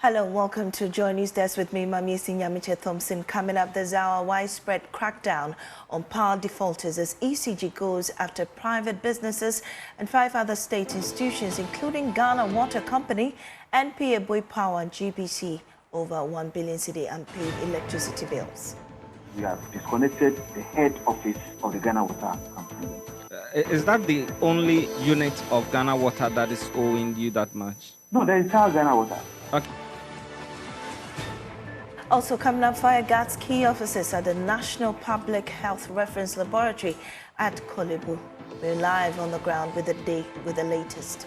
Hello, welcome to Joy News Desk with me, Mami Sinyamiche Thompson. Coming up, there's our widespread crackdown on power defaulters as ECG goes after private businesses and 5 other state institutions, including Ghana Water Company, NPA Boy Power and GBC, over 1 billion cedi unpaid electricity bills. We have disconnected the head office of the Ghana Water Company. Is that the only unit of Ghana Water that is owing you that much? No, the entire Ghana Water. Okay. Also coming up, fire guards key officers at the National Public Health Reference Laboratory at Korle-Bu. We're live on the ground with the latest.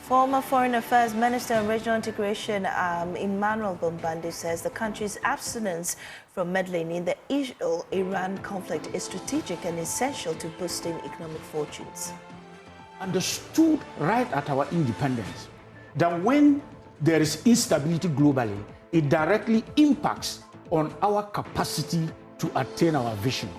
Former Foreign Affairs Minister and Regional Integration Emmanuel Bombandi says the country's abstinence from meddling in the Israel-Iran conflict is strategic and essential to boosting economic fortunes. Understood right at our independence that when there is instability globally, it directly impacts on our capacity to attain our vision.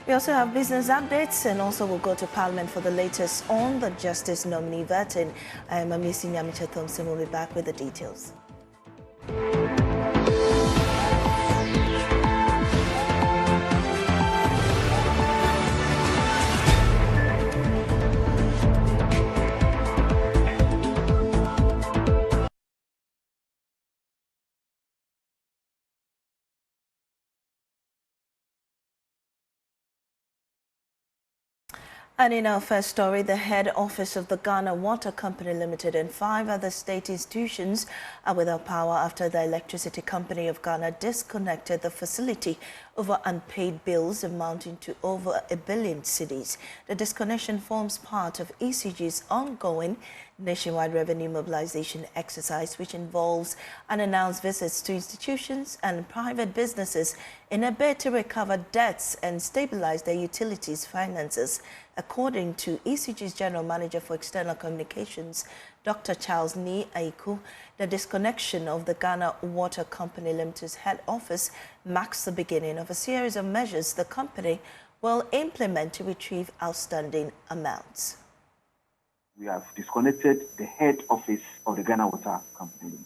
We also have business updates, and also we'll go to Parliament for the latest on the Justice nominee vetting. Mami Sinyamiche Thompson will be back with the details. And in our first story, the head office of the Ghana Water Company Limited and 5 other state institutions are without power after the Electricity Company of Ghana disconnected the facility over unpaid bills amounting to over 1 billion cedis. The disconnection forms part of ECG's ongoing nationwide revenue mobilization exercise, which involves unannounced visits to institutions and private businesses in a bid to recover debts and stabilize their utilities finances. According to ECG's General Manager for External Communications, Dr. Charles Ni Aiku, the disconnection of the Ghana Water Company Limited's head office marks the beginning of a series of measures the company will implement to retrieve outstanding amounts. We have disconnected the head office of the Ghana Water Company.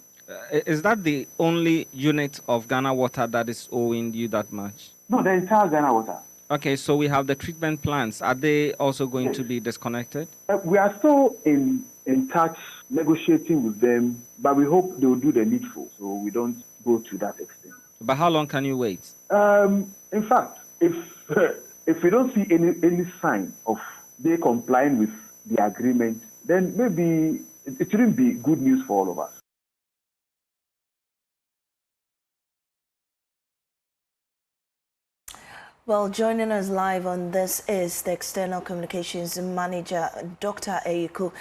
Is that the only unit of Ghana Water that is owing you that much? No, the entire Ghana Water. Okay, so we have the treatment plants. Are they also going to be disconnected? We are still in touch, negotiating with them, but we hope they will do the needful, so we don't go to that extent. But how long can you wait? In fact, if we don't see any sign of they complying with the agreement, then maybe it shouldn't be good news for all of us. Well, joining us live on this is the External Communications Manager, Dr. Aiku,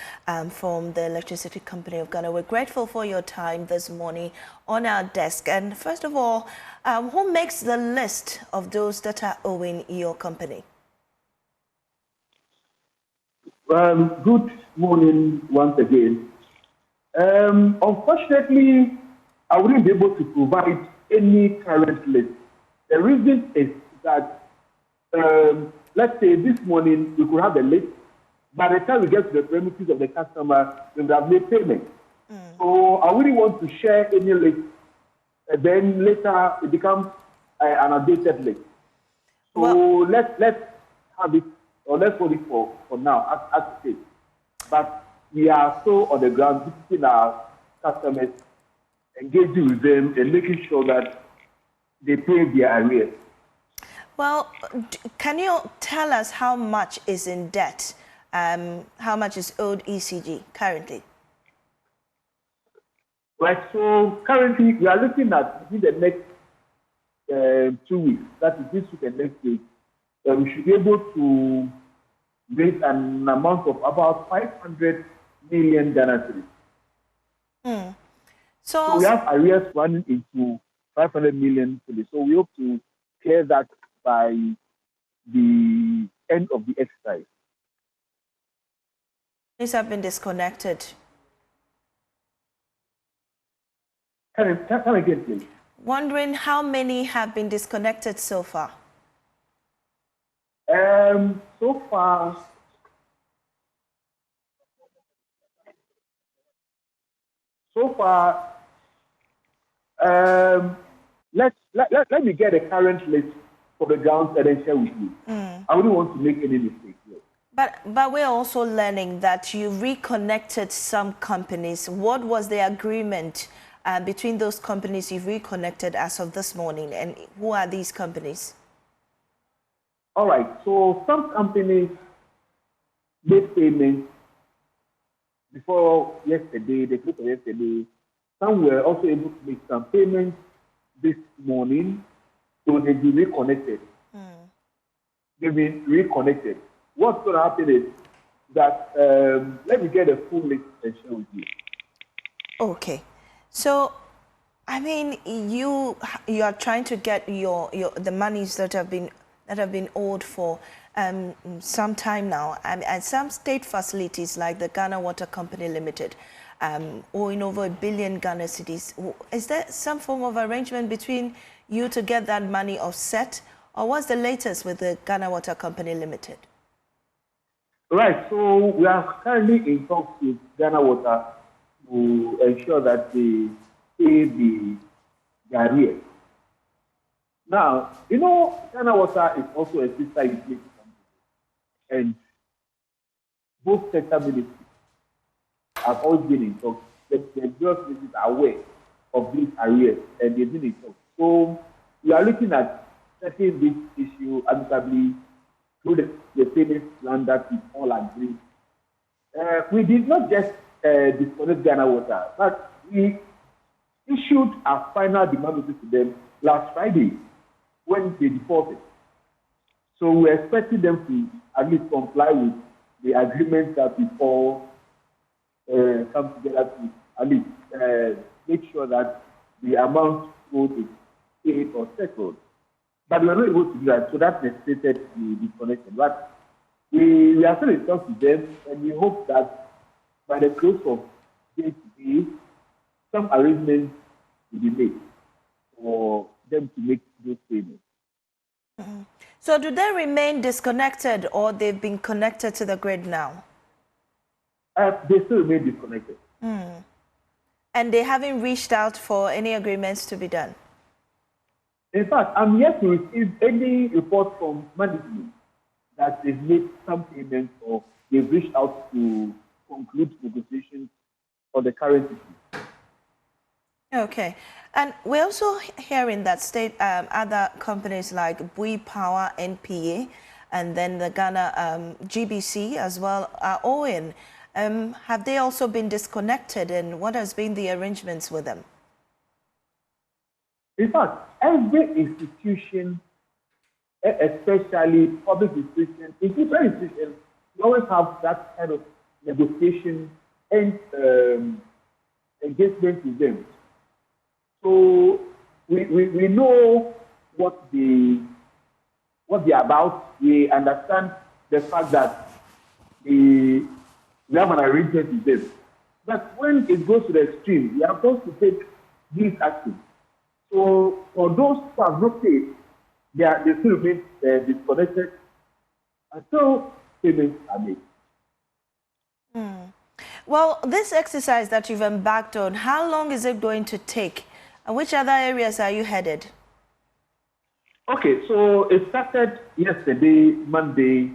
from the Electricity Company of Ghana. We're grateful for your time this morning on our desk. And first of all, who makes the list of those that are owing your company? Good morning once again. Unfortunately, I wouldn't be able to provide any current list. The reason is that, let's say this morning we could have a list. By the time we get to the premises of the customer, we will have made payment. So I wouldn't want to share any list. Then later it becomes an updated list. So well, let's have it, or let's hold it for now as it is. But we are still on the ground visiting our customers, engaging with them, and making sure that they pay their arrears. Well, can you tell us how much is in debt? How much is owed ECG currently? Right, so currently we are looking at in the next 2 weeks, that is this week and next week, we should be able to raise an amount of about 500 million Ghana cedis. So we have arrears running into 500 million cedis. So we hope to clear that by the end of the exercise. These have been disconnected. Come again, please. Wondering how many have been disconnected so far? So far, So far, let me get a current list for the grounds and then share with you. I wouldn't want to make any mistakes here. But we're also learning that you reconnected some companies. What was the agreement between those companies you've reconnected as of this morning, and who are these companies? All right, so some companies made payments before yesterday, the close of yesterday. Some were also able to make some payments this morning, so they've been reconnected. They've been reconnected. What's going to happen is that, let me get a full list and share with you. Okay, so I mean, you are trying to get the monies that have been owed for some time now, and some state facilities like the Ghana Water Company Limited, owing over $1 billion Ghana cedis. Is there some form of arrangement between you to get that money offset, or what's the latest with the Ghana Water Company Limited? Right, so we are currently in talks with Ghana Water to ensure that they pay the arrears. Now, you know, Ghana Water is also a sister utility company, and both sector ministries have always been in talks. The various ministries are aware of these arrears, and they've been in talks. So we are looking at settling this issue amicably through the payment plan that we all agree. We did not just disconnect Ghana Water, but we issued a final demand notice to them last Friday when they defaulted. So we're expecting them to at least comply with the agreement that we all come together to at least make sure that the amount owed is paid or settled. But we are not able to do that, so that necessitated the disconnection. But we are still in touch with them, and we hope that by the close of day today, some arrangements will be made for them to make those payments. So do they remain disconnected, or they've been connected to the grid now? They still remain disconnected. And they haven't reached out for any agreements to be done? In fact, I'm yet to receive any report from management that they've made some payments or they've reached out to conclude negotiations for the current issue. Okay. And we're also hearing that other companies like Bui Power, NPA, and then the Ghana GBC as well are owing. Have they also been disconnected, and what has been the arrangements with them? In fact, every institution, especially public institutions, institutions, we always have that kind of negotiation and engagement with them. So we know what they're about. We understand the fact that we have an arrangement with them. But when it goes to the extreme, we are supposed to take these actions. So for those who have not paid, they still remain disconnected until payments are made. Well, this exercise that you've embarked on, how long is it going to take? And which other areas are you headed? Okay, so it started yesterday, Monday.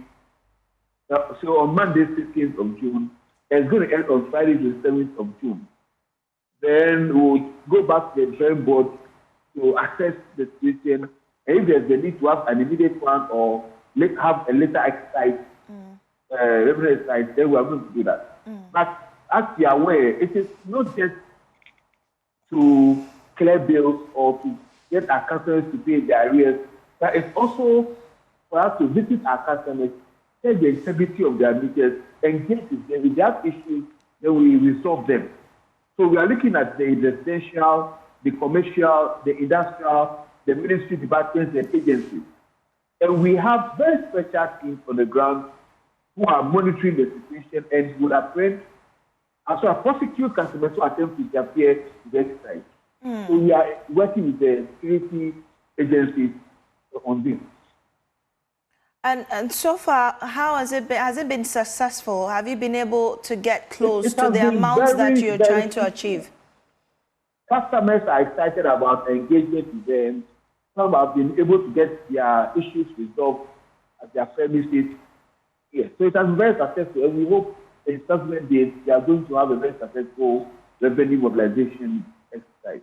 So on Monday, 16th of June, and it's going to end on Friday, the 7th of June. Then we'll go back to the drawing board to assess the situation. And if there's the need to have an immediate plan or have a later exercise, revenue exercise, then we are going to do that. But as you are aware, it is not just to clear bills or to get our customers to pay their arrears, but it's also for us to visit our customers, check the integrity of their meters, engage with them. If they have issues, then we resolve them. So we are looking at the residential, the commercial, the industrial, the ministry departments and agencies. And we have very special teams on the ground who are monitoring the situation and will apprehend as well as prosecute customers who attempt to interfere with the exercise. So we are working with the security agencies on this. And so far, how has it been? Has it been successful? Have you been able to get close to the amounts that you're trying to achieve? Customers are excited about engagement with them. Some have been able to get their issues resolved at their premises. Yes, so it has been very successful, and we hope in subsequent days they are going to have a very successful revenue mobilization exercise.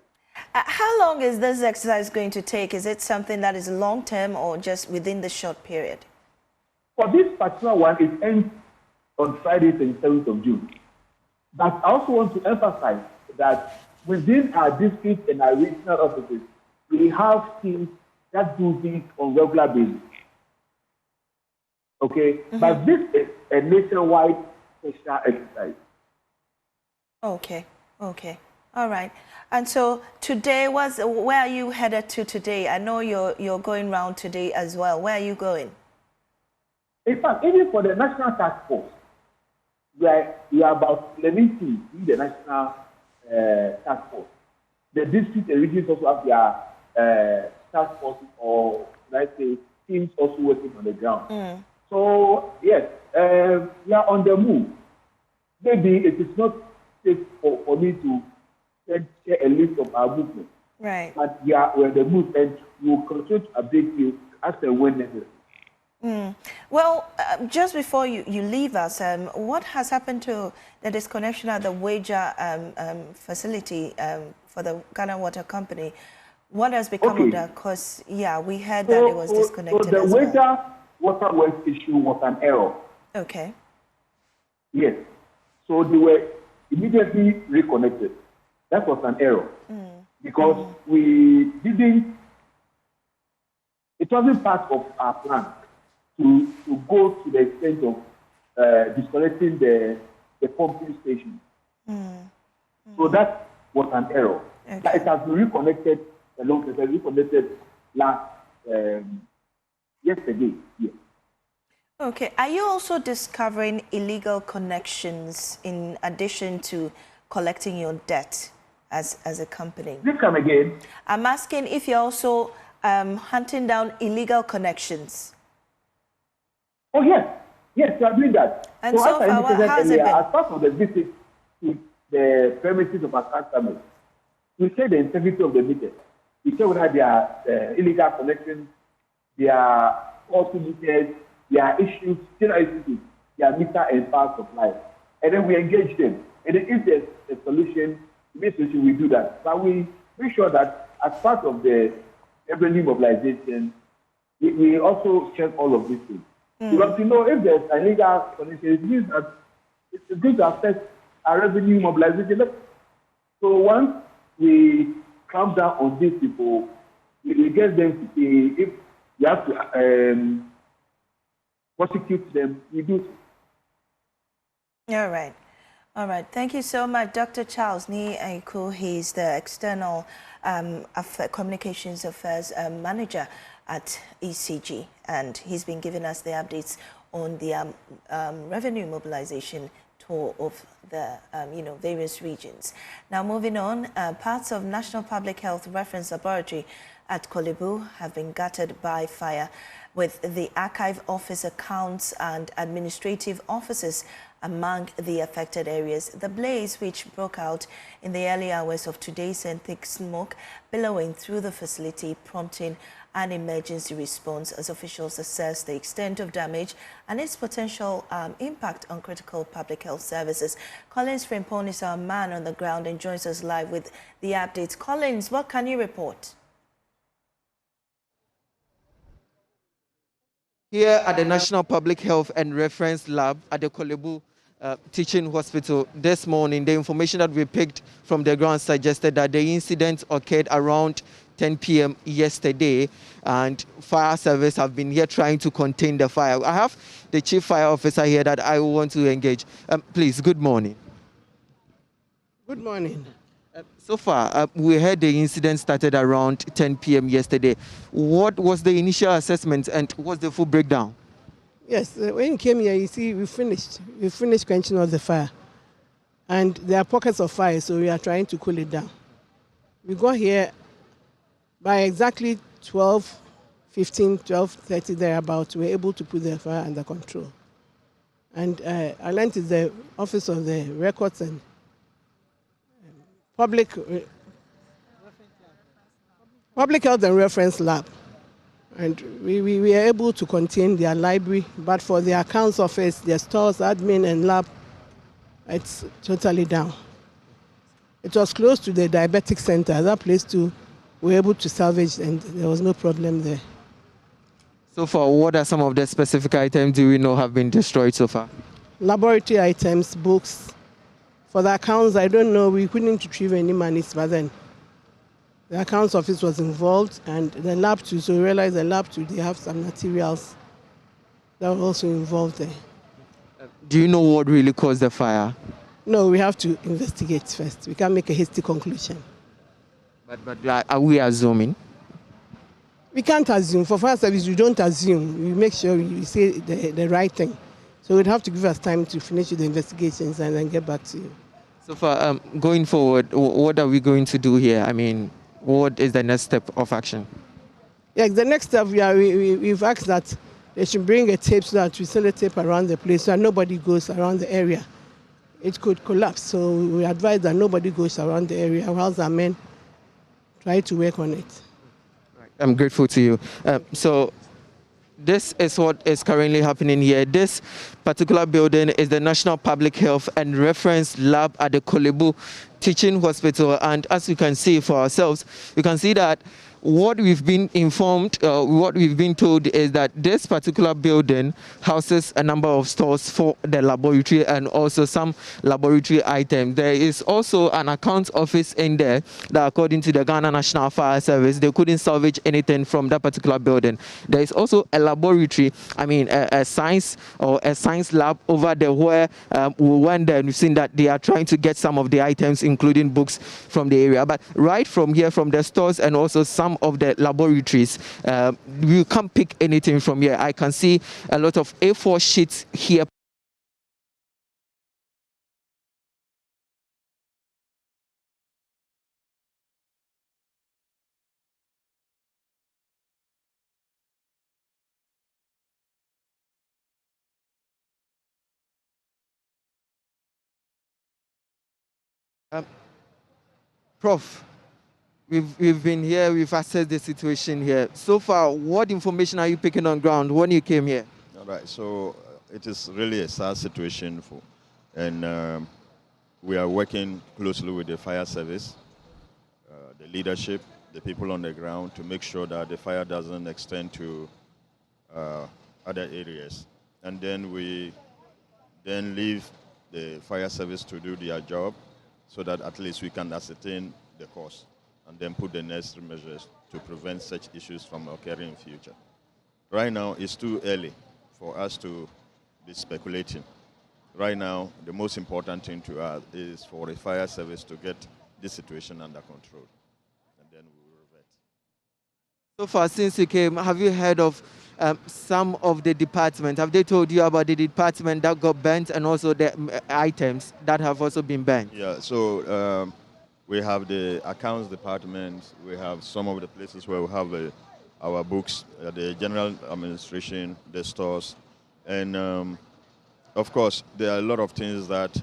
How long is this exercise going to take? Is it something that is long-term or just within the short period? For this particular one, it ends on Friday, 27th of June. But I also want to emphasize that within our district and our regional offices, we have teams that do this on regular basis. Okay? But this is a nationwide special exercise. Okay. All right. And so today, where are you headed to today? I know you're going round today as well. Where are you going? In fact, even for the National Task Force, we are about 11 teams in the National Task Force. The district and regions also have their task forces, or let's say teams also working on the ground. So yes, we are on the move. Maybe it is not safe for me to share a list of our movements. Right. But we are on the move, and we will continue to update you as and when necessary. Well, just before you leave us, what has happened to the disconnection at the Wager facility for the Ghana Water Company? What has become of that? Because, yeah, we heard that it was disconnected. So the Wager Water Works issue was an error. Okay. Yes. So they were immediately reconnected. That was an error. Because we didn't, it wasn't part of our plan to go to the extent of disconnecting the pumping station. So that was an error. Okay. But it has been reconnected reconnected last yesterday. Yes. Okay. Are you also discovering illegal connections in addition to collecting your debt as a company? Please come again. I'm asking if you're also hunting down illegal connections. Oh, yes. Yes, we are doing that. And so so as I indicated how's it earlier, been? as part of the visit to the premises of our customers, we check the integrity of the meters. We check whether there are illegal connections, there are faulty meters, there are issues, general issues, there are meter and power supply. And then we engage them. And then if there's a solution, we do that. But we make sure that as part of the revenue mobilization, we also check all of these things. Because if there's illegal connection, it means that it's going to affect our revenue mobilization. So once we clamp down on these people, we get them to pay. If we have to prosecute them, we do so. All right. Thank you so much, Dr. Charles Ni Aiku. He's the External Communications Affairs Manager at ECG, and he's been giving us the updates on the revenue mobilization tour of the various regions. Now moving on, parts of National Public Health Reference Laboratory at Korle-Bu have been gutted by fire, with the archive office, accounts and administrative offices among the affected areas. The blaze, which broke out in the early hours of today, sent thick smoke billowing through the facility, prompting an emergency response as officials assess the extent of damage and its potential impact on critical public health services. Collins Frimpong is our man on the ground and joins us live with the updates. Collins, what can you report? Here at the National Public Health and Reference Lab at the Korle-Bu Teaching Hospital this morning, the information that we picked from the ground suggested that the incident occurred around 10 p.m. yesterday, and fire service have been here trying to contain the fire. I have the chief fire officer here that I want to engage. Please, good morning. Good morning. So far, we heard the incident started around 10 p.m. yesterday. What was the initial assessment and what's the full breakdown? Yes, when you came here, you see, we finished quenching all the fire. And there are pockets of fire, so we are trying to cool it down. We got here by exactly 12:15, 12:30 thereabouts. We were able to put the fire under control. And I went to the Office of the Records and Public Public health and reference lab. And we were able to contain their library, but for the accounts office, their stores, admin, and lab, it's totally down. It was close to the diabetic center. That place too, we were able to salvage, and there was no problem there. So far, what are some of the specific items do we know have been destroyed so far? Laboratory items, books. For the accounts, I don't know, we couldn't retrieve any money, but then the accounts office was involved, and the lab too, so we realized the lab too, they have some materials that were also involved there. Do you know what really caused the fire? No, we have to investigate first. We can't make a hasty conclusion. But are we assuming? We can't assume. For fire service, you don't assume. You make sure you say the right thing. So we'd have to give us time to finish the investigations and then get back to you. So far, going forward, what are we going to do here? I mean, what is the next step of action? Yeah, the next step, we've asked that they should bring a tape so that we sell a tape around the place so that nobody goes around the area. It could collapse, so we advise that nobody goes around the area whilst our men try to work on it. I'm grateful to you. So this is what is currently happening here. This particular building is the National Public Health and Reference Lab at the Korle-Bu Teaching Hospital. And as you can see for ourselves, you can see that what we've been informed, what we've been told is that this particular building houses a number of stores for the laboratory and also some laboratory items. There is also an account office in there that, according to the Ghana National Fire Service, they couldn't salvage anything from that particular building. There is also a laboratory, a science or a science lab over there where we went there and we've seen that they are trying to get some of the items, including books, from the area. But right from here, from the stores and also some of the laboratories, you can't pick anything from here. I can see a lot of A4 sheets here. Prof, we've been here, we've assessed the situation here. So far, what information are you picking on ground when you came here? All right, so it is really a sad situation, and we are working closely with the fire service, the leadership, the people on the ground to make sure that the fire doesn't extend to other areas. And then we leave the fire service to do their job so that at least we can ascertain the cause and then put the necessary measures to prevent such issues from occurring in future. Right now, it's too early for us to be speculating. Right now, the most important thing to us is for the fire service to get this situation under control, and then we will revert. So far, since you came, have you heard of some of the departments? Have they told you about the department that got burnt and also the items that have also been burnt? Yeah, so we have the accounts department, we have some of the places where we have our books, the general administration, the stores, and of course, there are a lot of things that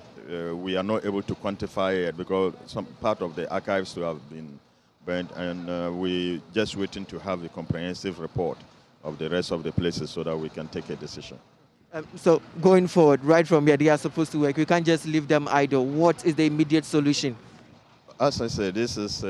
we are not able to quantify yet because some part of the archives to have been burnt, and we just waiting to have a comprehensive report of the rest of the places so that we can take a decision. So going forward, right from here, they are supposed to work. We can't just leave them idle. What is the immediate solution? As I said, this is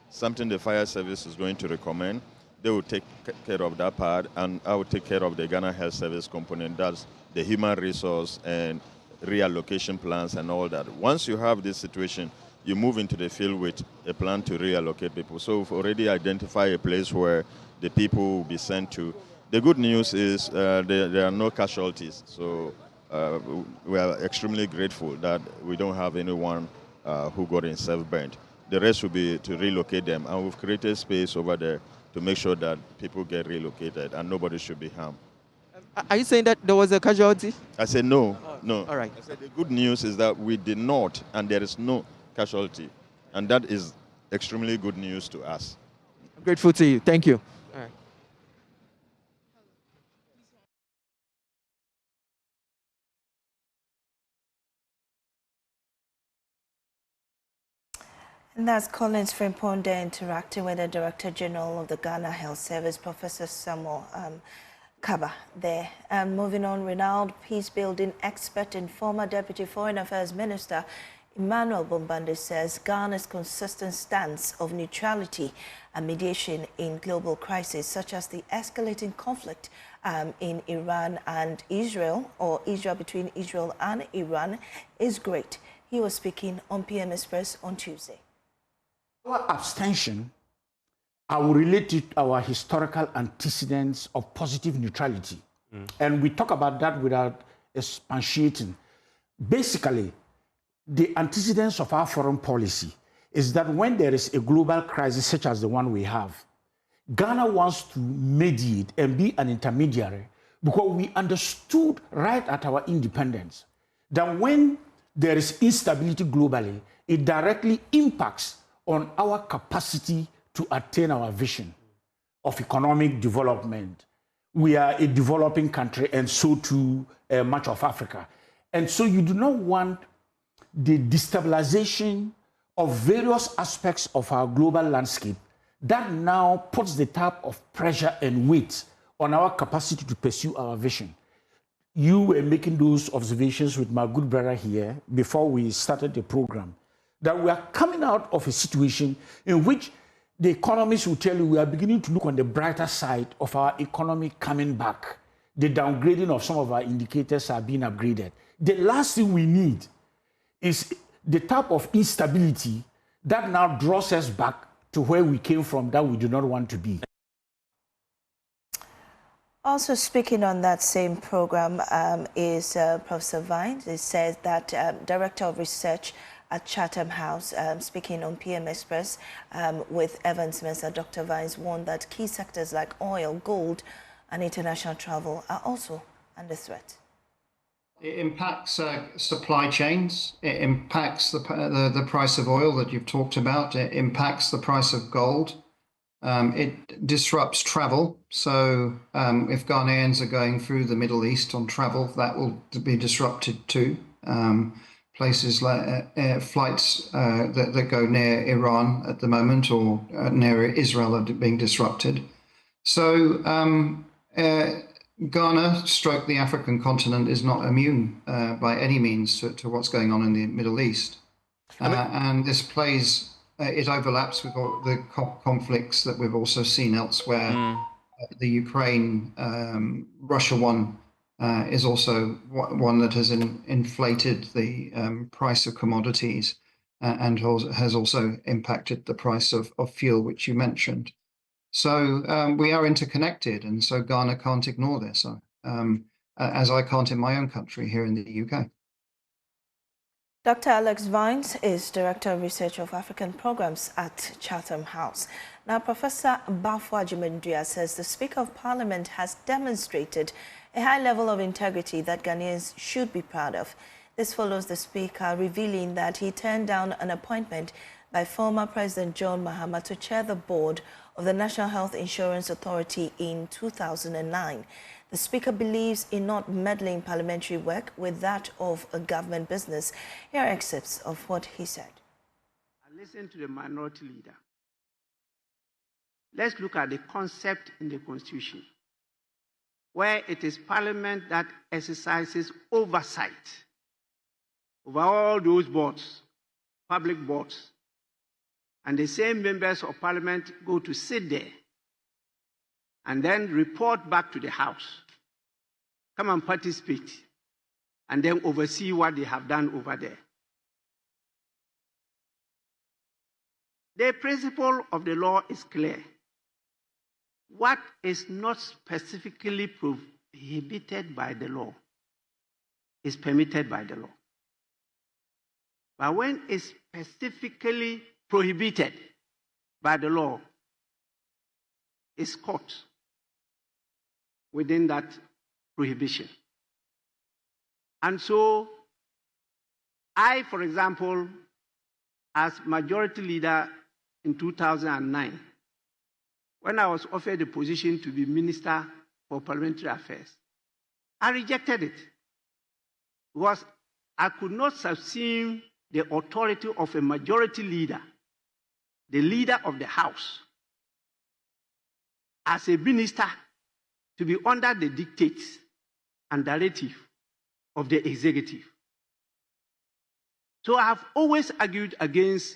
something the fire service is going to recommend. They will take care of that part, and I will take care of the Ghana Health Service component. That's the human resource and reallocation plans and all that. Once you have this situation, you move into the field with a plan to reallocate people. So we've already identified a place where the people will be sent to. The good news is there are no casualties. So we are extremely grateful that we don't have anyone who got himself burnt. The rest will be to relocate them. And we've created space over there to make sure that people get relocated and nobody should be harmed. Are you saying that there was a casualty? I said no, no. All right. I said the good news is that we did not, and there is no casualty. And that is extremely good news to us. I'm grateful to you. Thank you. All right. And that's Collins Frimpong there interacting with the Director General of the Ghana Health Service, Professor Samuel Kaba there. And moving on, renowned peace-building expert and former Deputy Foreign Affairs Minister Emmanuel Bombande says Ghana's consistent stance of neutrality and mediation in global crises, such as the escalating conflict in Iran and Israel, or Israel between Israel and Iran, is great. He was speaking on PM Express on Tuesday. Our abstention, I will relate it to our historical antecedents of positive neutrality. And we talk about that without expatiating. Basically, the antecedents of our foreign policy is that when there is a global crisis such as the one we have, Ghana wants to mediate and be an intermediary because we understood right at our independence that when there is instability globally, it directly impacts on our capacity to attain our vision of economic development. We are a developing country, and so too much of Africa. And so you do not want the destabilization of various aspects of our global landscape that now puts the type of pressure and weight on our capacity to pursue our vision. You were making those observations with my good brother here before we started the program, that we are coming out of a situation in which the economists will tell you we are beginning to look on the brighter side of our economy coming back. The downgrading of some of our indicators are being upgraded. The last thing we need is the type of instability that now draws us back to where we came from, that we do not want to be. Also speaking on that same program is Professor Vines. He says that Director of Research at Chatham House, speaking on PM Express with Evans Mensah, Dr. Vines warned that key sectors like oil, gold and international travel are also under threat. It impacts supply chains. It impacts the price of oil that you've talked about. It impacts the price of gold. It disrupts travel. So if Ghanaians are going through the Middle East on travel, that will be disrupted too. Places like flights that go near Iran at the moment or near Israel are being disrupted. So Ghana, stroke the African continent, is not immune by any means to what's going on in the Middle East. And this plays, it overlaps with all the conflicts that we've also seen elsewhere. The Ukraine, Russia one is also one that has inflated the price of commodities and has also impacted the price of fuel, which you mentioned. So we are interconnected, and so Ghana can't ignore this, as I can't in my own country here in the UK. Dr. Alex Vines is Director of Research of African Programs at Chatham House. Now, Professor Bafwa Jimendua says the Speaker of Parliament has demonstrated a high level of integrity that Ghanaians should be proud of. This follows the Speaker revealing that he turned down an appointment by former President John Mahama to chair the board of the National Health Insurance Authority in 2009. The Speaker believes in not meddling parliamentary work with that of a government business. Here are excerpts of what he said. I listened to the minority leader. Let's look at the concept in the Constitution, where it is Parliament that exercises oversight over all those boards, public boards. And the same members of Parliament go to sit there and then report back to the House, come and participate, and then oversee what they have done over there. The principle of the law is clear. What is not specifically prohibited by the law is permitted by the law. But when it's specifically prohibited by the law, it's caught within that prohibition. And so I, for example, as majority leader in 2009, when I was offered the position to be Minister for Parliamentary Affairs, I rejected it because I could not subsume the authority of a majority leader the leader of the House, as a minister, to be under the dictates and directive of the executive. So I have always argued against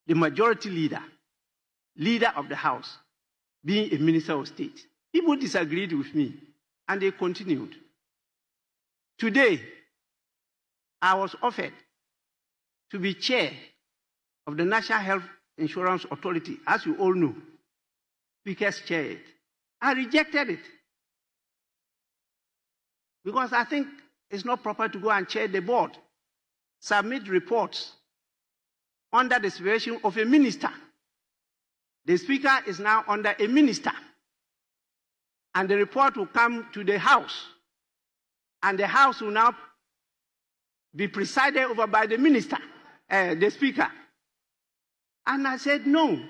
the majority leader of the House, being a minister of state. People disagreed with me, and they continued. Today, I was offered to be chair of the National Health Insurance Authority, as you all know. Speaker's chair it. I rejected it because I think it's not proper to go and chair the board, submit reports under the supervision of a minister. The speaker is now under a minister, and the report will come to the House, and the House will now be presided over by the minister, the speaker. And I said no.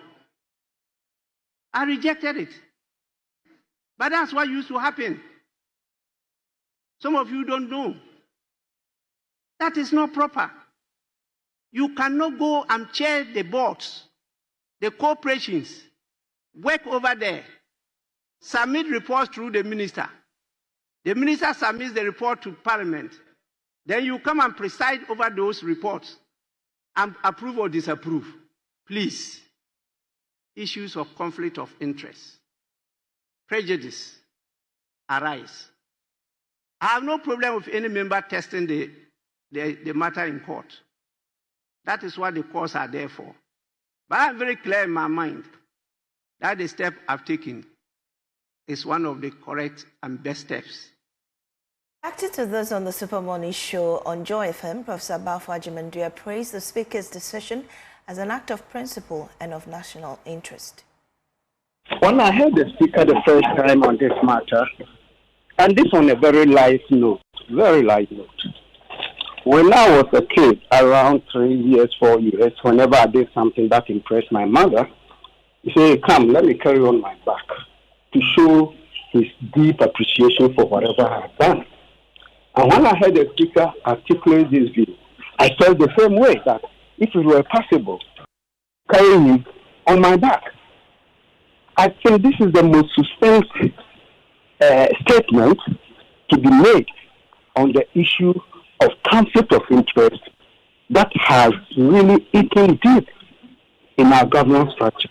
I rejected it. But that's what used to happen. Some of you don't know. That is not proper. You cannot go and chair the boards, the corporations, work over there, submit reports through the minister. The minister submits the report to Parliament. Then you come and preside over those reports and approve or disapprove. Please, issues of conflict of interest, prejudice arise. I have no problem with any member testing the matter in court. That is what the courts are there for. But I'm very clear in my mind that the step I've taken is one of the correct and best steps. Acting to this on the Super Morning Show on Joy FM, Professor Bafo Ajimandua praised the Speaker's decision as an act of principle and of national interest. When I heard the Speaker the first time on this matter, and this on a very light note, when I was a kid, around 3 years, 4 years, whenever I did something that impressed my mother, he said, come, let me carry on my back to show his deep appreciation for whatever I have done. And when I heard the Speaker articulate this view, I felt the same way, that if it were possible, carrying him on my back. I think this is the most sustained statement to be made on the issue of conflict of interest that has really eaten deep in our governance structure.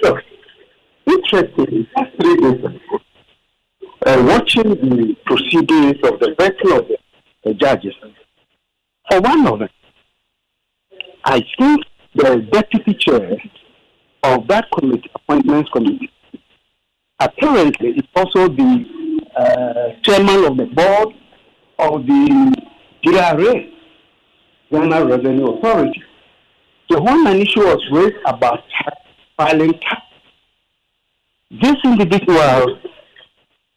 Look, interesting, just 3 days ago, watching the proceedings of the vetting of the judges. For one of them, I think the deputy chair of that committee, appointments committee, apparently is also the chairman of the board of the GRA, Ghana Revenue Authority. So when an issue was raised about filing tax, this individual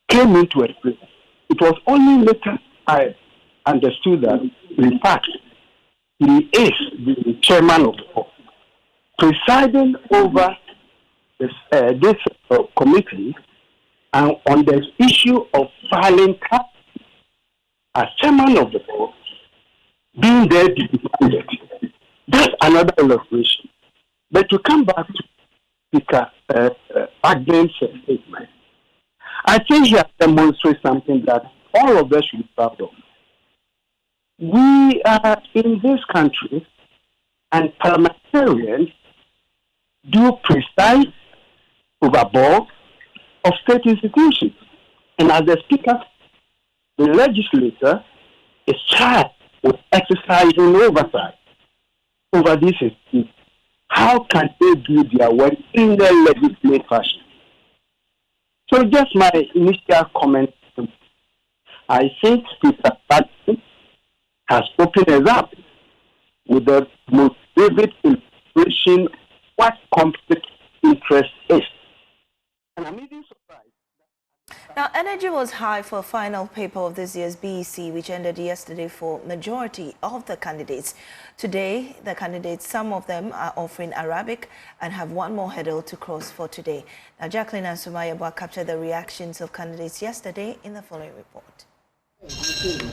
came into explain. It was only later I understood that, in fact, he is the chairman of the board, presiding over this committee, and on the issue of filing tax, as chairman of the board, being there to defend it. That's another illustration. But to come back to Speaker Agne's statement, I think he has demonstrated something that all of us should be proud of. We are in this country, and parliamentarians do preside over board of state institutions. And as the Speaker, the legislator is charged with exercising oversight over these institutions. How can they do their work in the legislative fashion? So just my initial comment, I think Speaker Patrick has opened us up with the most vivid illustration of what conflict interest is. And I'm even surprised. Now, energy was high for final paper of this year's BEC, which ended yesterday for majority of the candidates. Today, the candidates, some of them are offering Arabic and have one more hurdle to cross for today. Now, Jacqueline and Sumayabwa captured the reactions of candidates yesterday in the following report. So the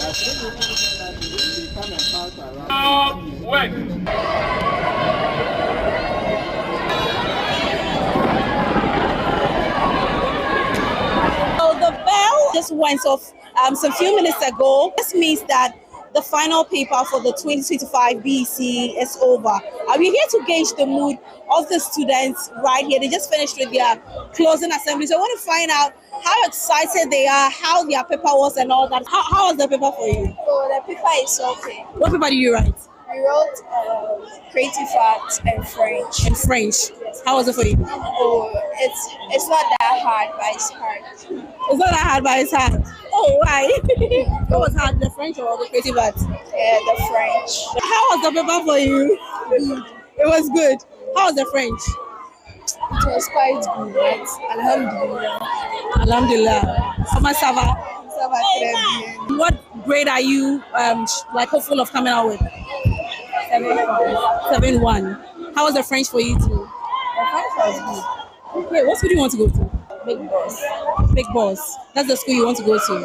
bell just went off some few minutes ago. This means that the final paper for the 2025 BEC is over. We're here to gauge the mood of the students right here. They just finished with their closing assembly. So I want to find out how excited they are, how their paper was and all that. How was the paper for you? Oh, the paper is okay. What paper did you write? I wrote creative arts and French. In French. Yes. How was it for you? Oh, it's not that hard, but it's hard. It's not that hard, but it's hard. Oh, why? What was hard, the French or the creative arts? Yeah, the French. How was the paper for you? It was good. How was the French? It was quite good, but Alhamdulillah. Alhamdulillah. Comment ça va? Ça va très bien. What grade are you hopeful of coming out with? 7-1. How was the French for you too? The French was good. Okay, what school do you want to go to? Big Boss. Big Boss. That's the school you want to go to.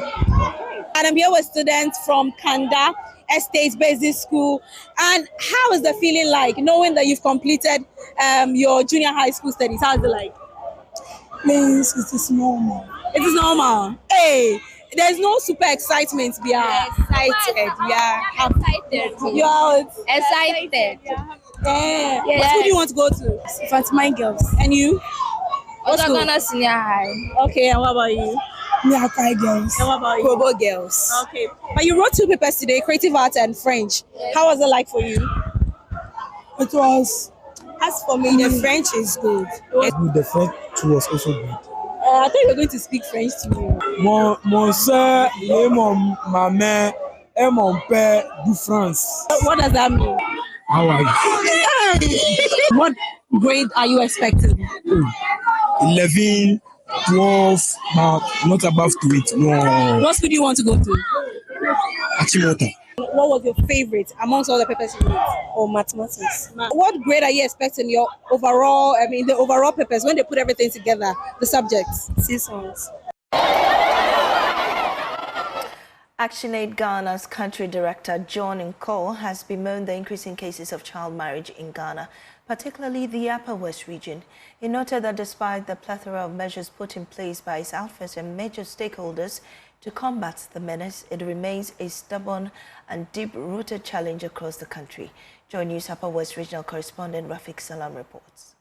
And I'm here with students from Kanda Estate Basic School. And how is the feeling like knowing that you've completed your junior high school studies? How is it like? Please, it is normal. It is normal. Hey, there's no super excitement. We are Excited. Yeah. Excited. You are Excited. yeah. What school do you want to go to? Fatima Girls. And you? What school? Ghana Senior High. Okay, and what about you? Miakai Girls. And what about you? Korle-Bu Girls. Okay. But you wrote 2 papers today, creative art and French. How was it like for you? It was. As for me, the French is good. The French was also good. I thought you were going to speak French to me. Mon soeur et ma mère et mon père du France. What does that mean? How are you? What grade are you expecting? 11, 12, but not above 20. No. What school do you want to go to? Achimota. What was your favorite amongst all the papers you wrote? Or mathematics. What grade are you expecting your overall, the overall papers when they put everything together, the subjects? 6 months. ActionAid Ghana's country director, John Nkol, has bemoaned the increasing cases of child marriage in Ghana, particularly the Upper West region. He noted that despite the plethora of measures put in place by its outfits and major stakeholders to combat the menace, it remains a stubborn and deep-rooted challenge across the country. Join News Upper West regional correspondent Rafik Salam reports.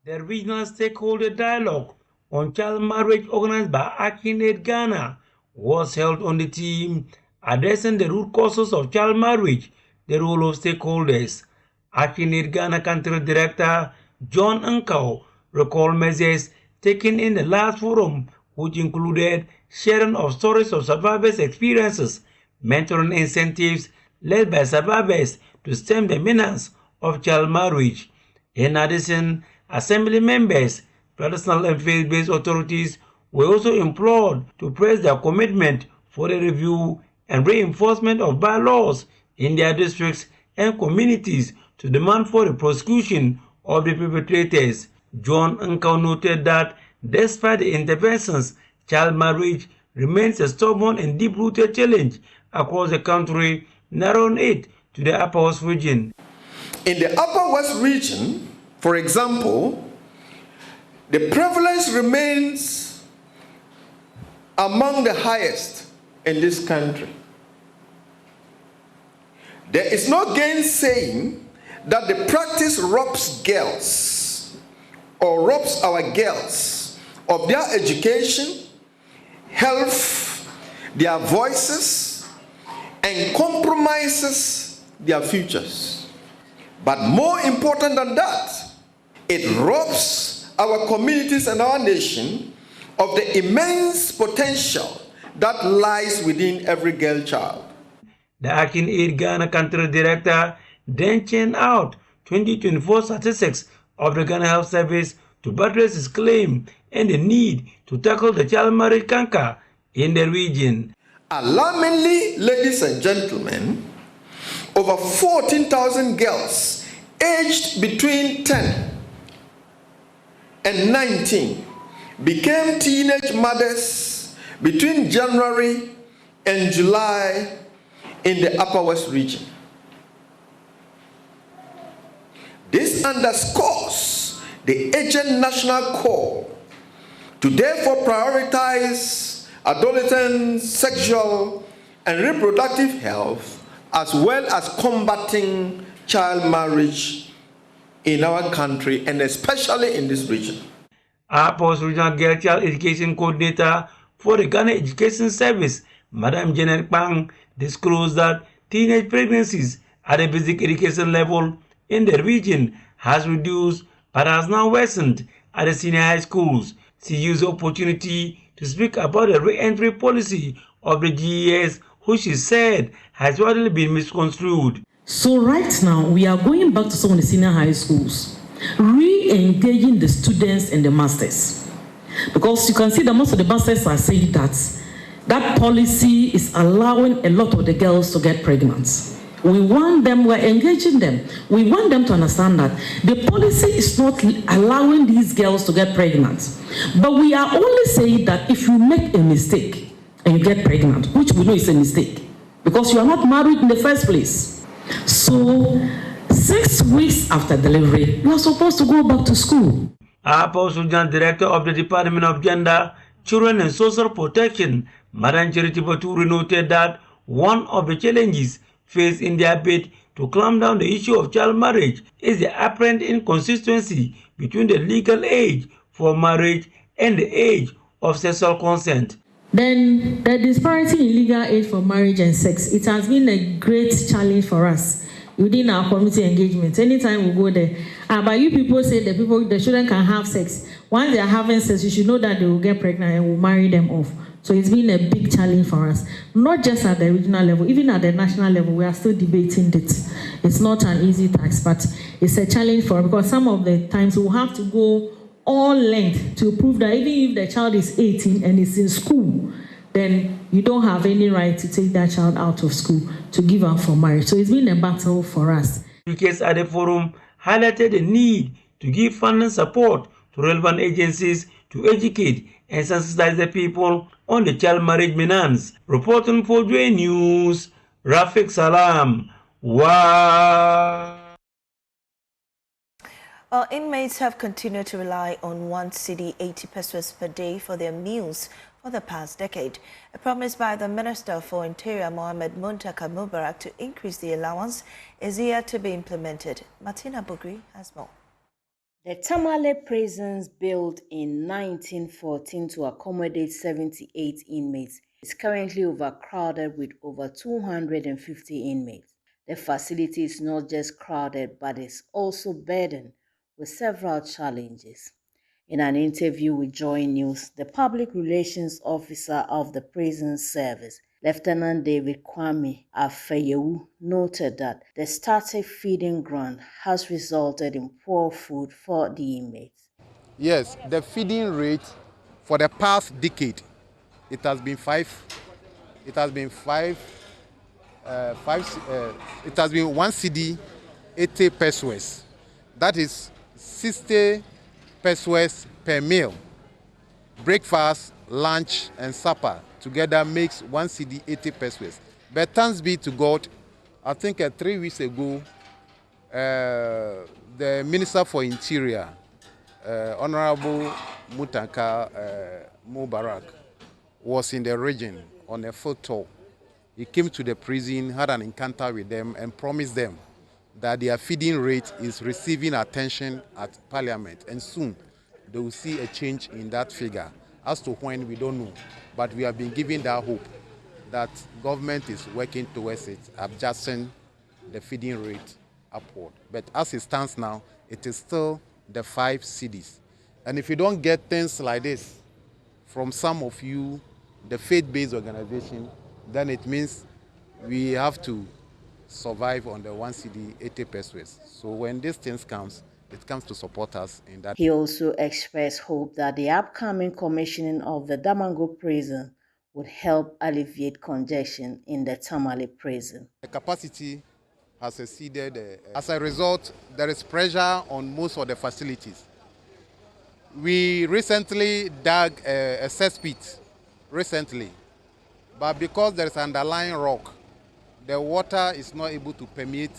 The regional stakeholder dialogue on child marriage organized by ActionAid Ghana was held on the theme addressing the root causes of child marriage, the role of stakeholders. ActionAid Ghana country director John Nkol recalled measures taken in the last forum, which included sharing of stories of survivors' experiences, mentoring incentives led by survivors to stem the menace of child marriage. In addition, assembly members, traditional and faith-based authorities were also implored to press their commitment for the review and reinforcement of bylaws in their districts and communities to demand for the prosecution of the perpetrators. John Nkol noted that despite the interventions, child marriage remains a stubborn and deep-rooted challenge across the country, narrowing it to the Upper West region. In the Upper West region, for example, the prevalence remains among the highest in this country. There is no gainsaying that the practice robs girls or robs our girls of their education, health, their voices, and compromises their futures. But more important than that, it robs our communities and our nation of the immense potential that lies within every girl child. The ActionAid Ghana country director then churned out 2024 statistics of the Ghana Health Service to buttress his claim and the need to tackle the child marriage canker in the region. Alarmingly, ladies and gentlemen, over 14,000 girls aged between 10 and 19 became teenage mothers between January and July in the Upper West region. This underscores the urgent national call to therefore prioritize adolescent sexual and reproductive health, as well as combating child marriage in our country and especially in this region. Post Regional Girl Child Education Coordinator for the Ghana Education Service, Madam Janet Pang, disclosed that teenage pregnancies at the basic education level in the region has reduced but has now worsened at the senior high schools. She used the opportunity to speak about the re-entry policy of the GES, which she said has widely been misconstrued. So right now, we are going back to some of the senior high schools, re-engaging the students and the masters. Because you can see that most of the masters are saying that that policy is allowing a lot of the girls to get pregnant. We want them, we're engaging them. We want them to understand that the policy is not allowing these girls to get pregnant. But we are only saying that if you make a mistake and you get pregnant, which we know is a mistake, because you are not married in the first place. So 6 weeks after delivery, you are supposed to go back to school. Apostle John, Director of the Department of Gender, Children and Social Protection, Madam Charity Baturi, noted that one of the challenges faced in their bid to clamp down the issue of child marriage is the apparent inconsistency between the legal age for marriage and the age of sexual consent. Then the disparity in legal age for marriage and sex, it has been a great challenge for us within our community engagement. Anytime we go there, but you people say the children can have sex. Once they are having sex, you should know that they will get pregnant and will marry them off. So it's been a big challenge for us, not just at the regional level, even at the national level, we are still debating it. It's not an easy task, but it's a challenge for us because some of the times we'll have to go all length to prove that even if the child is 18 and is in school, then you don't have any right to take that child out of school to give her for marriage. So it's been a battle for us. Speakers at the forum highlighted the need to give funding support to relevant agencies to educate and sensitize the people on the child marriage menace. Reporting for Joy News, Rafiq Salam. Wow. Our inmates have continued to rely on 1 cedi 80 pesos per day for their meals for the past decade. A promise by the Minister for Interior, Mohammed Muntaka Mubarak, to increase the allowance is yet to be implemented. Martina Bugri has more. The Tamale prisons, built in 1914 to accommodate 78 inmates, is currently overcrowded with over 250 inmates. The facility is not just crowded, but is also burdened with several challenges. In an interview with Joy News, the Public Relations Officer of the Prison Service, Lieutenant David Kwame Afeyewu, noted that the static feeding ground has resulted in poor food for the inmates. Yes, the feeding rate for the past decade, it has been 1 cedi 80 pesos. That is 60 pesos per meal. Breakfast, lunch, and supper together makes 1 cedi 80 pesos. But thanks be to God, I think 3 weeks ago, the Minister for Interior, Honorable Muntaka Mubarak, was in the region on a field tour. He came to the prison, had an encounter with them, and promised them that their feeding rate is receiving attention at Parliament, and soon they will see a change in that figure. As to when, we don't know, but we have been given that hope that government is working towards it, adjusting the feeding rate upward. But as it stands now, it is still the 5 cedis. And if you don't get things like this from some of you, the faith-based organization, then it means we have to survive on the 1 cedi 80 pesos. So when these things comes, it comes to support us in that. He also expressed hope that the upcoming commissioning of the Damango prison would help alleviate congestion in the Tamale prison. The capacity has exceeded. As a result, there is pressure on most of the facilities. We recently dug a cesspit, But because there is underlying rock, the water is not able to permeate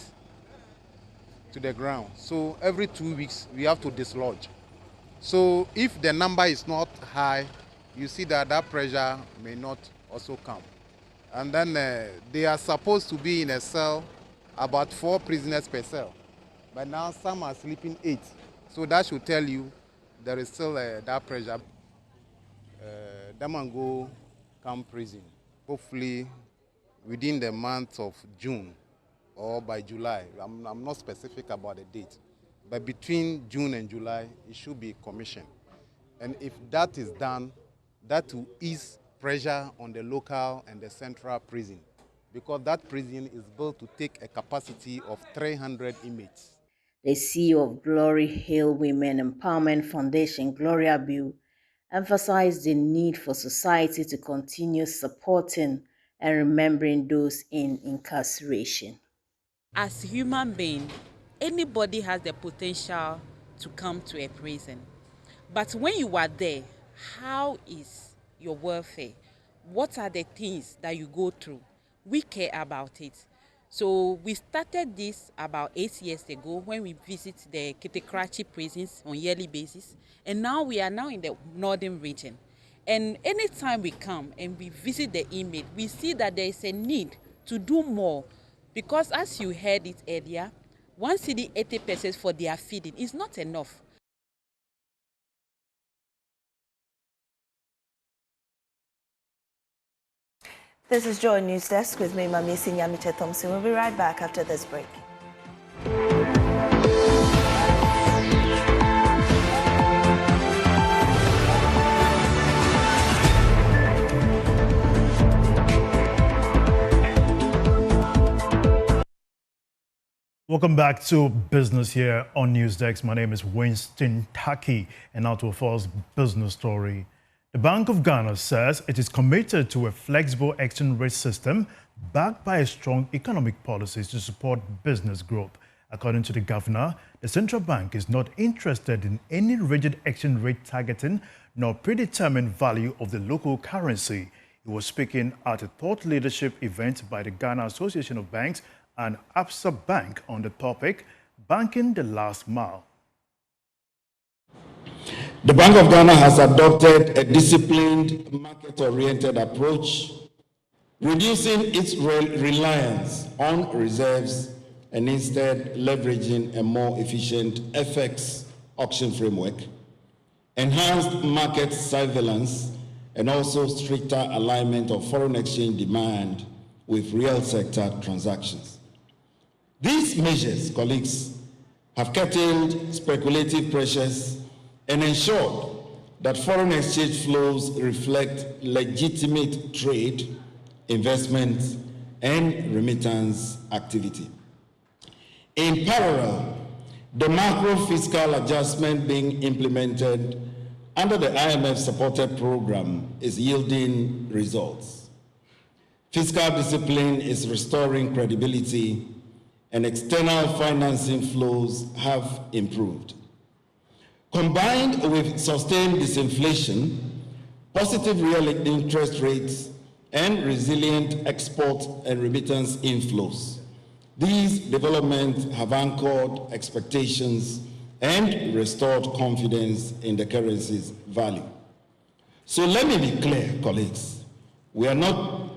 to the ground. So every 2 weeks, we have to dislodge. So if the number is not high, you see that that pressure may not also come. And then they are supposed to be in a cell, about 4 prisoners per cell. But now some are sleeping 8. So that should tell you there is still that pressure. Damango Camp Prison, hopefully within the month of June or by July. I'm not specific about the date. But between June and July, it should be commissioned. And if that is done, that will ease pressure on the local and the central prison, because that prison is built to take a capacity of 300 inmates. The CEO of Glory Hill Women Empowerment Foundation, Korle-Bu, emphasized the need for society to continue supporting and remembering those in incarceration. As a human being, anybody has the potential to come to a prison. But when you are there, how is your welfare? What are the things that you go through? We care about it. So we started this about 8 years ago when we visit the Kitekrachi prisons on a yearly basis. And now we are now in the northern region. And anytime we come and we visit the inmate, we see that there is a need to do more. Because as you heard it earlier, 1 cedi 80 pesos for their feeding is not enough. This is Joy News Desk with me, Mamisi Nyamite Thompson. We'll be right back after this break. Welcome back to Business here on Newsdesk. My name is Winston Taki, and now to our first business story. The Bank of Ghana says it is committed to a flexible exchange rate system backed by strong economic policies to support business growth. According to the governor, the central bank is not interested in any rigid exchange rate targeting nor predetermined value of the local currency. He was speaking at a thought leadership event by the Ghana Association of Banks and Absa Bank on the topic, Banking the Last Mile. The Bank of Ghana has adopted a disciplined, market-oriented approach, reducing its reliance on reserves and instead leveraging a more efficient FX auction framework, enhanced market surveillance, and also stricter alignment of foreign exchange demand with real sector transactions. These measures, colleagues, have curtailed speculative pressures and ensured that foreign exchange flows reflect legitimate trade, investment, and remittance activity. In parallel, the macro fiscal adjustment being implemented under the IMF-supported program is yielding results. Fiscal discipline is restoring credibility, and external financing flows have improved. Combined with sustained disinflation, positive real interest rates, and resilient export and remittance inflows, these developments have anchored expectations and restored confidence in the currency's value. So let me be clear, colleagues. We are not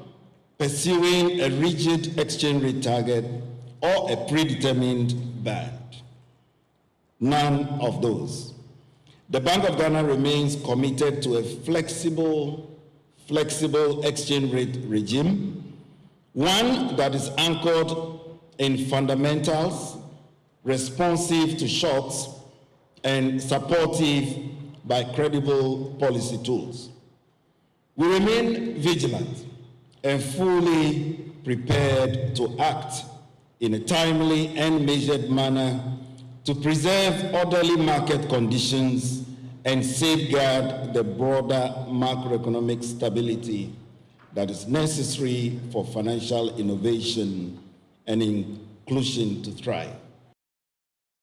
pursuing a rigid exchange rate target or a predetermined band. None of those. The Bank of Ghana remains committed to a flexible exchange rate regime, one that is anchored in fundamentals, responsive to shocks, and supportive by credible policy tools. We remain vigilant and fully prepared to act in a timely and measured manner to preserve orderly market conditions and safeguard the broader macroeconomic stability that is necessary for financial innovation and inclusion to thrive.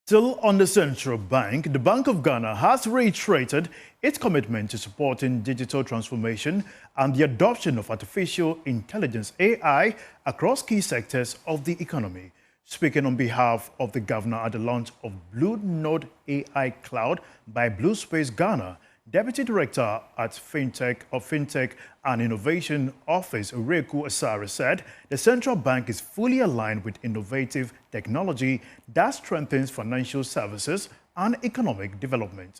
Still on the central bank, the Bank of Ghana has reiterated its commitment to supporting digital transformation and the adoption of artificial intelligence (AI) across key sectors of the economy. Speaking on behalf of the governor at the launch of Blue Node AI Cloud by Blue Space Ghana, Deputy Director at Fintech and Innovation Office, Ureku Asare, said the central bank is fully aligned with innovative technology that strengthens financial services and economic development.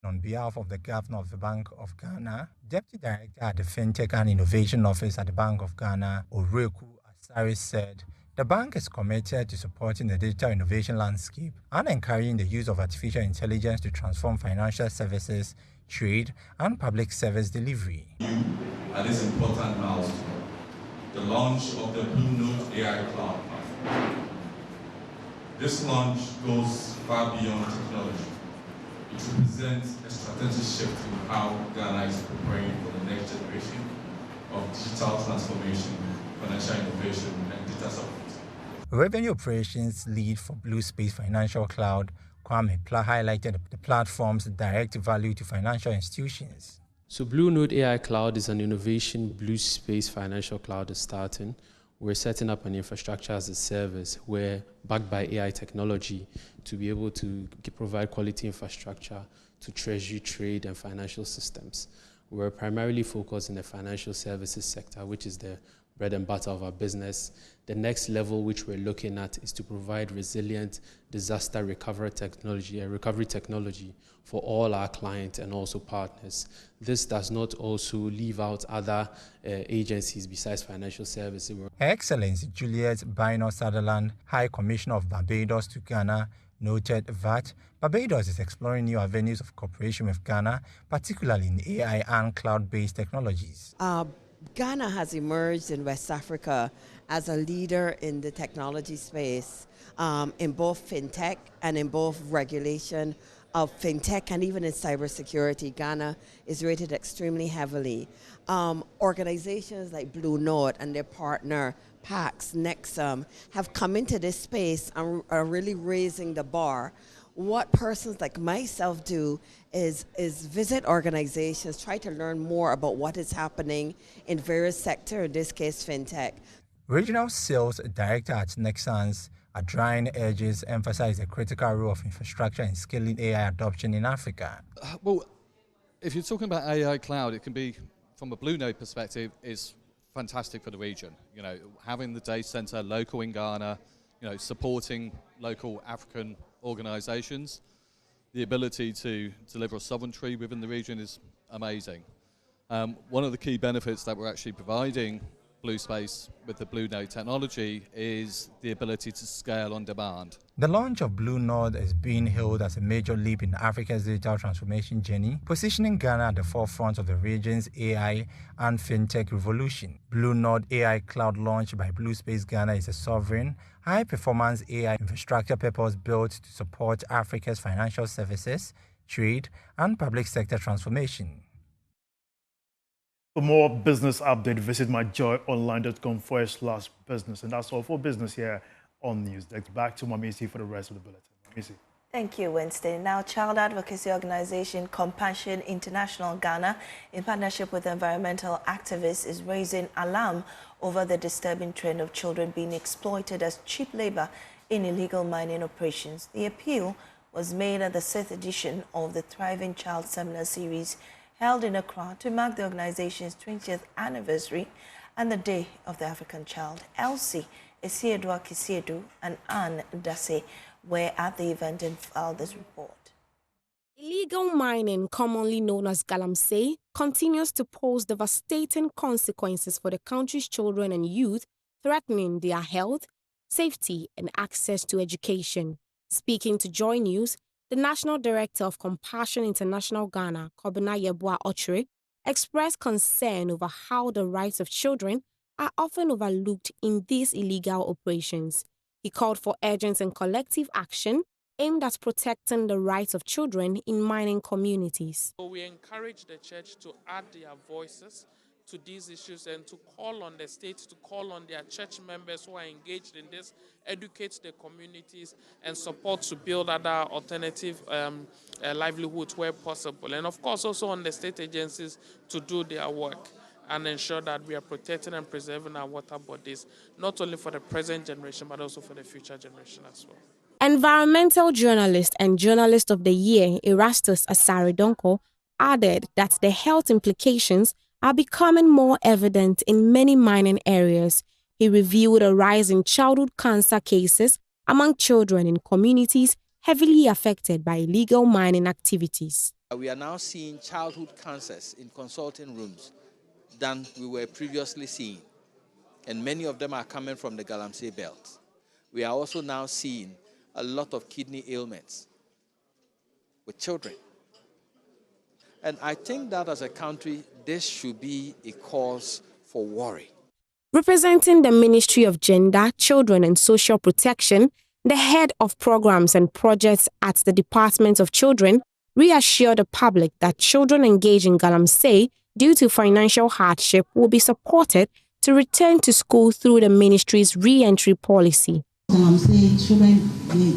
On behalf of the Governor of the Bank of Ghana, Deputy Director at the Fintech and Innovation Office at the Bank of Ghana, Ureku Asare, said the bank is committed to supporting the digital innovation landscape and encouraging the use of artificial intelligence to transform financial services, trade, and public service delivery. At this important milestone, the launch of the Blue Node AI Cloud platform. This launch goes far beyond technology. It represents a strategic shift in how Ghana is preparing for the next generation of digital transformation, financial innovation, and data support. Revenue Operations Lead for Blue Space Financial Cloud, Kwame Pla, highlighted the platform's direct value to financial institutions. So Blue Node AI Cloud is an innovation Blue Space Financial Cloud is starting. We're setting up an infrastructure as a service where, backed by AI technology, to be able to provide quality infrastructure to treasury, trade, and financial systems. We're primarily focused in the financial services sector, which is the bread and butter of our business. The next level which we're looking at is to provide resilient disaster recovery technology for all our clients and also partners. This does not also leave out other agencies besides financial services. Her Excellency Juliet Bino Sutherland, High Commissioner of Barbados to Ghana, noted that Barbados is exploring new avenues of cooperation with Ghana, particularly in AI and cloud-based technologies. Ghana has emerged in West Africa as a leader in the technology space, in both fintech and in both regulation of fintech and even in cybersecurity. Ghana is rated extremely heavily. Organizations like Blue Node and their partner PAX, Nexum, have come into this space and are really raising the bar. What persons like myself do is visit organizations, try to learn more about what is happening in various sectors, in this case, fintech. Regional Sales Director at Nexans, Adrain Edges, emphasized the critical role of infrastructure in scaling AI adoption in Africa. Well, if you're talking about AI cloud, it can be, from a Blue Node perspective, is fantastic for the region. You know, having the data center local in Ghana, you know, supporting local African organizations, the ability to deliver sovereignty within the region is amazing. One of the key benefits that we're actually providing Blue Space with the Blue Node technology is the ability to scale on demand. The launch of Blue Node is being hailed as a major leap in Africa's digital transformation journey, positioning Ghana at the forefront of the region's AI and fintech revolution. Blue Node AI Cloud, launched by Blue Space Ghana, is a sovereign, high-performance AI infrastructure purpose-built to support Africa's financial services, trade, and public sector transformation. For more business update, visit myjoyonline.com/business. And that's all for business here on Newsdesk. Back to Mamisi for the rest of the bulletin. Mamisi. Thank you, Winston. Now, child advocacy organization Compassion International Ghana, in partnership with environmental activists, is raising alarm over the disturbing trend of children being exploited as cheap labor in illegal mining operations. The appeal was made at the 6th edition of the Thriving Child Seminar Series, held in Accra to mark the organization's 20th anniversary and the Day of the African Child. Elsie Esiedua Kisiedu and Anne Dase were at the event and filed this report. Illegal mining, commonly known as galamsey, continues to pose devastating consequences for the country's children and youth, threatening their health, safety, and access to education. Speaking to Joy News, the National Director of Compassion International Ghana, Kobina Yeboah Ochre, expressed concern over how the rights of children are often overlooked in these illegal operations. He called for urgent and collective action aimed at protecting the rights of children in mining communities. We encourage the church to add their voices to these issues and to call on the state, to call on their church members who are engaged in this, educate the communities, and support to build other alternative livelihoods where possible. And of course, also on the state agencies to do their work and ensure that we are protecting and preserving our water bodies, not only for the present generation, but also for the future generation as well. Environmental journalist and journalist of the year, Erastus Asaridonko, added that the health implications are becoming more evident in many mining areas. He revealed a rise in childhood cancer cases among children in communities heavily affected by illegal mining activities. We are now seeing childhood cancers in consulting rooms than we were previously seeing, and many of them are coming from the Galamsey belt. We are also now seeing a lot of kidney ailments with children. And I think that as a country, this should be a cause for worry. Representing the Ministry of Gender, Children and Social Protection, the head of programs and projects at the Department of Children reassured the public that children engaged in Galamsey due to financial hardship will be supported to return to school through the ministry's re-entry policy. Galamsey, children, the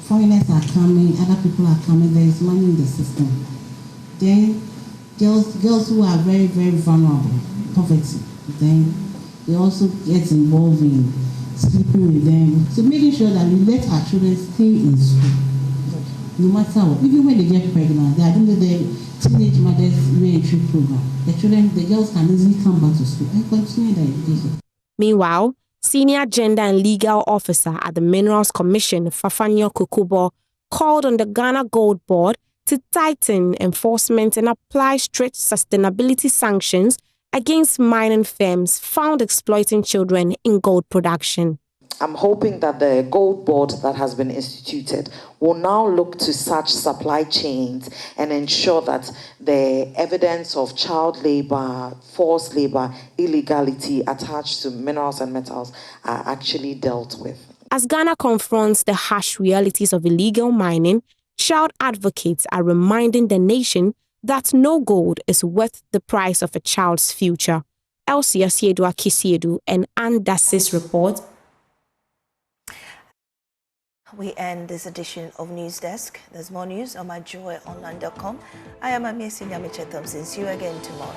foreigners are coming, other people are coming, there is money in the system. Then girls who are very, very vulnerable, poverty, then they also get involved in sleeping with them. So making sure that we let our children stay in school, no matter what. Even when they get pregnant, they are doing the teenage mothers re-entry program. The girls can easily come back to school and continue their education. Meanwhile, Senior Gender and Legal Officer at the Minerals Commission, Fafanyo Kukubo, called on the Ghana Gold Board to tighten enforcement and apply strict sustainability sanctions against mining firms found exploiting children in gold production. I'm hoping that the Gold Board that has been instituted will now look to such supply chains and ensure that the evidence of child labor, forced labor, illegality attached to minerals and metals are actually dealt with. As Ghana confronts the harsh realities of illegal mining, child advocates are reminding the nation that no gold is worth the price of a child's future. Elsie Asiedu Akisiedu and Ann Dassis report. We end this edition of News Desk. There's more news on myjoyonline.com. I am Amir Sinyamiche Thompson. See you again tomorrow.